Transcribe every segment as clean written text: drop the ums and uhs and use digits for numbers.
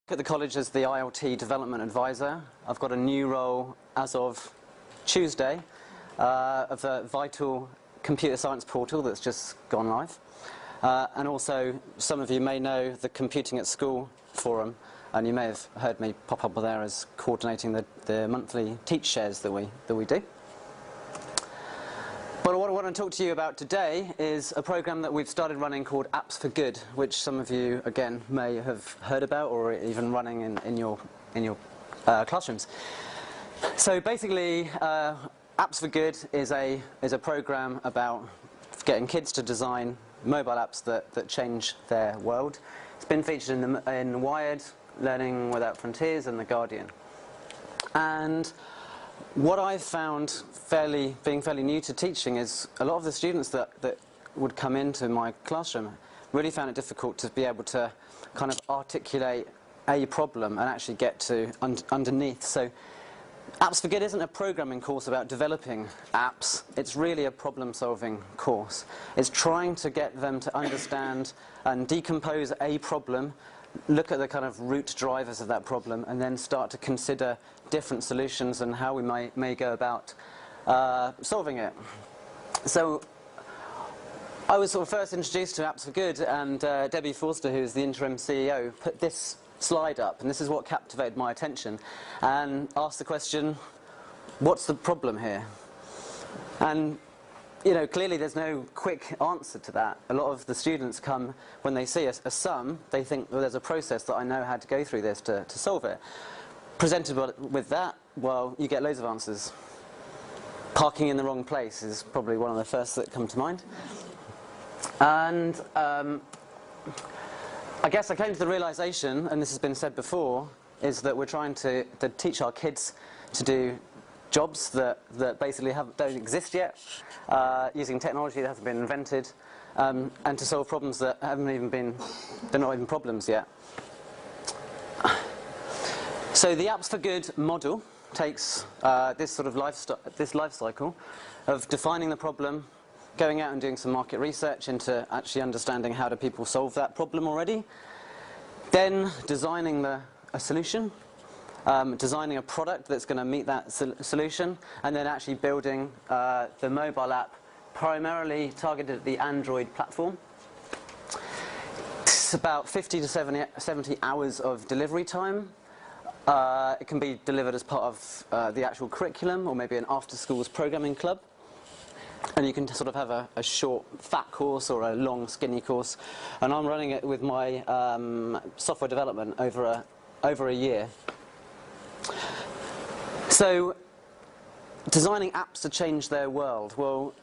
At the college as the ILT Development Advisor. I've got a new role as of Tuesday of the vital computer science portal that's just gone live. And also, some of you may know the Computing at School forum, and you may have heard me pop up there as coordinating the monthly teach shares that we do. But what I want to talk to you about today is a program that we've started running called Apps for Good, which some of you, again, may have heard about or even running in your classrooms. So basically, Apps for Good is a program about getting kids to design mobile apps that change their world. It's been featured in Wired, Learning Without Frontiers, and The Guardian. And what I've found being fairly new to teaching is a lot of the students that would come into my classroom really found it difficult to be able to kind of articulate a problem and actually get to underneath. So Apps for Good isn't a programming course about developing apps. It's really a problem-solving course. It's trying to get them to understand and decompose a problem, look at the kind of root drivers of that problem, and then start to consider different solutions and how we may go about solving it. So I was sort of first introduced to Apps for Good, and Debbie Forster, who's the interim CEO, put this slide up, and this is what captivated my attention, and asked the question, what's the problem here? And you know, clearly there's no quick answer to that. A lot of the students come, when they see a sum, they think, well, there's a process that I know how to go through this to solve it. Presented with that, well, you get loads of answers. Parking in the wrong place is probably one of the first that come to mind. And I guess I came to the realization, and this has been said before, is that we're trying to teach our kids to do jobs that basically don't exist yet, using technology that hasn't been invented, and to solve problems that they're not even problems yet. So the Apps for Good model takes this sort of life cycle of defining the problem, going out and doing some market research into actually understanding how do people solve that problem already, then designing a solution, designing a product that's going to meet that solution, and then actually building the mobile app primarily targeted at the Android platform. It's about 50 to 70 hours of delivery time. It can be delivered as part of the actual curriculum, or maybe an after-schools programming club. And you can sort of have a short, fat course or a long, skinny course. And I'm running it with my software development over a year. So, designing apps to change their world. Well,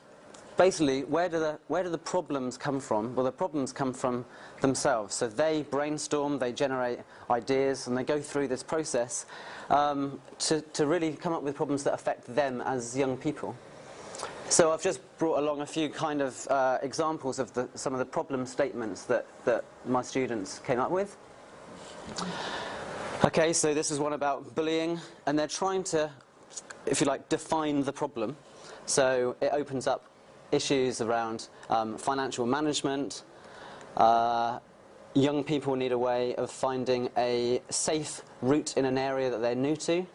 basically, where do the problems come from? Well, the problems come from themselves. So they brainstorm, they generate ideas, and they go through this process to really come up with problems that affect them as young people. So I've just brought along a few kind of examples of some of the problem statements that my students came up with. Okay, so this is one about bullying, and they're trying to, if you like, define the problem. So it opens up issues around financial management. Young people need a way of finding a safe route in an area that they're new to.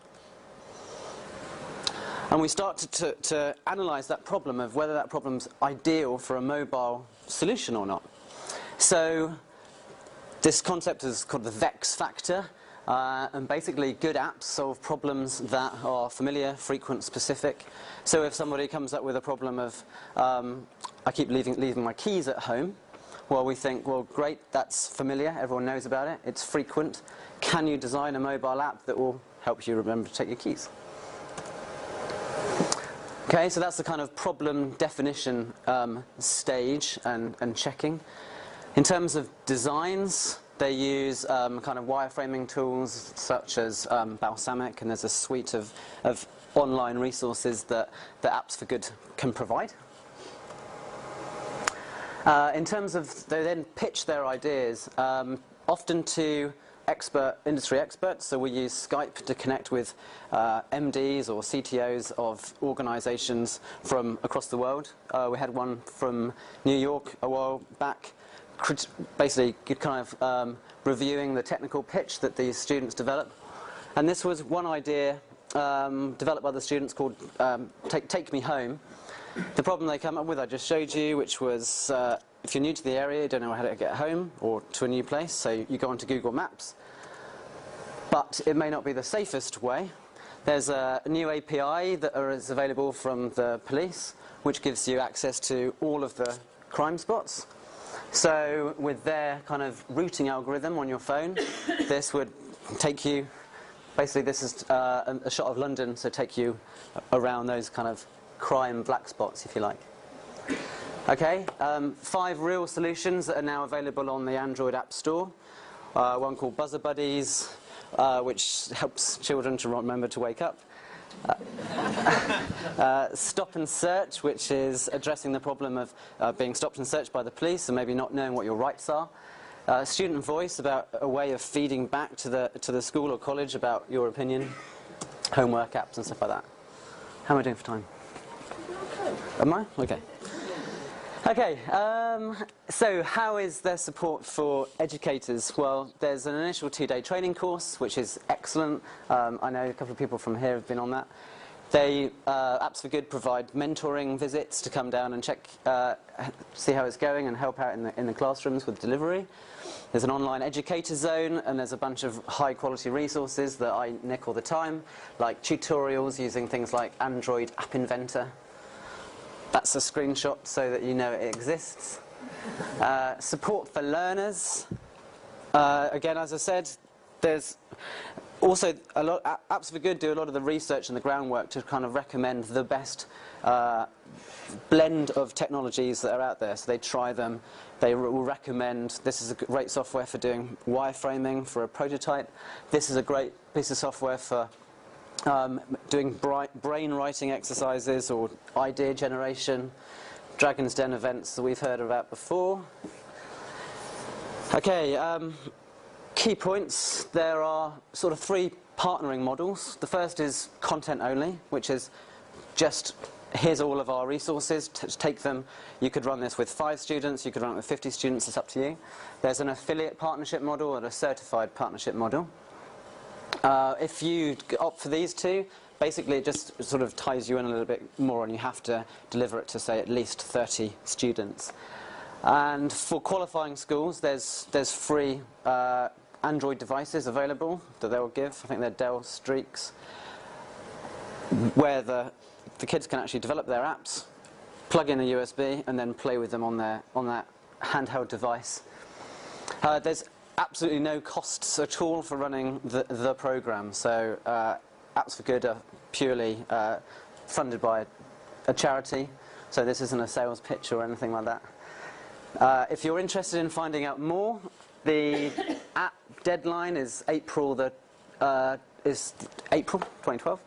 And we start to analyse that problem of whether that problem's ideal for a mobile solution or not. So this concept is called the VEX factor. And basically, good apps solve problems that are familiar, frequent, specific. So if somebody comes up with a problem of, I keep leaving my keys at home, well, we think, well, great, that's familiar, everyone knows about it, it's frequent. Can you design a mobile app that will help you remember to take your keys? Okay, so that's the kind of problem definition stage and checking. In terms of designs, they use kind of wireframing tools such as Balsamiq, and there's a suite of online resources that Apps for Good can provide. In terms of, they then pitch their ideas, often to industry experts, so we use Skype to connect with MDs or CTOs of organisations from across the world. We had one from New York a while back basically kind of reviewing the technical pitch that these students develop. And this was one idea developed by the students called Take Me Home. The problem they come up with I just showed you, which was if you're new to the area, you don't know how to get home or to a new place, so you go onto Google Maps. But it may not be the safest way. There's a new API that is available from the police, which gives you access to all of the crime spots. So with their kind of routing algorithm on your phone, this would take you, basically this is a shot of London, so take you around those kind of crime black spots, if you like. Okay, 5 real solutions that are now available on the Android App Store. One called Buzzer Buddies, which helps children to remember to wake up. Stop and Search, which is addressing the problem of being stopped and searched by the police and maybe not knowing what your rights are. Student Voice, about a way of feeding back to the school or college about your opinion. Homework apps and stuff like that. How am I doing for time? Am I? Okay. Okay, so how is there support for educators? Well, there's an initial 2-day training course, which is excellent. I know a couple of people from here have been on that. They, Apps for Good, provide mentoring visits to come down and check, see how it's going and help out in the classrooms with delivery. There's an online educator zone, and there's a bunch of high-quality resources that I nick all the time, like tutorials using things like Android App Inventor. That's a screenshot so that you know it exists. Support for learners. Again, as I said, there's also a lot. Apps for Good do a lot of the research and the groundwork to kind of recommend the best blend of technologies that are out there. So they try them. They will recommend, this is a great software for doing wireframing for a prototype. This is a great piece of software for doing brain writing exercises or idea generation, Dragon's Den events that we've heard about before. Okay, key points. There are sort of 3 partnering models. The first is content only, which is just here's all of our resources, take them. You could run this with 5 students, you could run it with 50 students, it's up to you. There's an affiliate partnership model and a certified partnership model. If you opt for these 2, basically it just sort of ties you in a little bit more, and you have to deliver it to, say, at least 30 students. And for qualifying schools, there's free Android devices available that they'll give. I think they're Dell Streaks, where the kids can actually develop their apps, plug in a USB, and then play with them on that handheld device. There's absolutely no costs at all for running the program. So Apps for Good are purely funded by a charity. So this isn't a sales pitch or anything like that. If you're interested in finding out more, the app deadline is April 2012.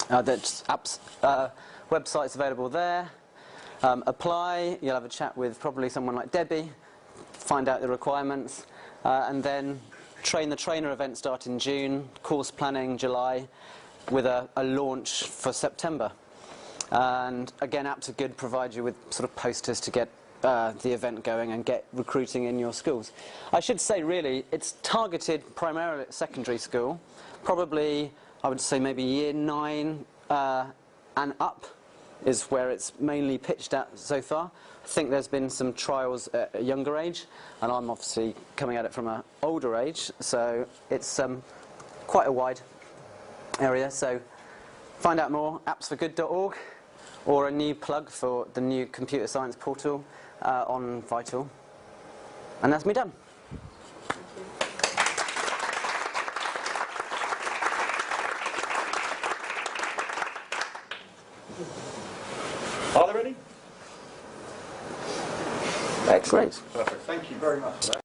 That's apps website's available there. Apply. You'll have a chat with probably someone like Debbie, find out the requirements. And then Train the Trainer event start in June, course planning July, with a launch for September. And again, Apps for Good provide you with sort of posters to get the event going and get recruiting in your schools. I should say, really, it's targeted primarily at secondary school, probably, I would say, maybe year 9 and up is where it's mainly pitched at so far. I think there's been some trials at a younger age, and I'm obviously coming at it from an older age, so it's quite a wide area. So find out more, appsforgood.org, or a new plug for the new computer science portal on Vital. And that's me done. Are there any? Excellent. Perfect. Thank you very much for that.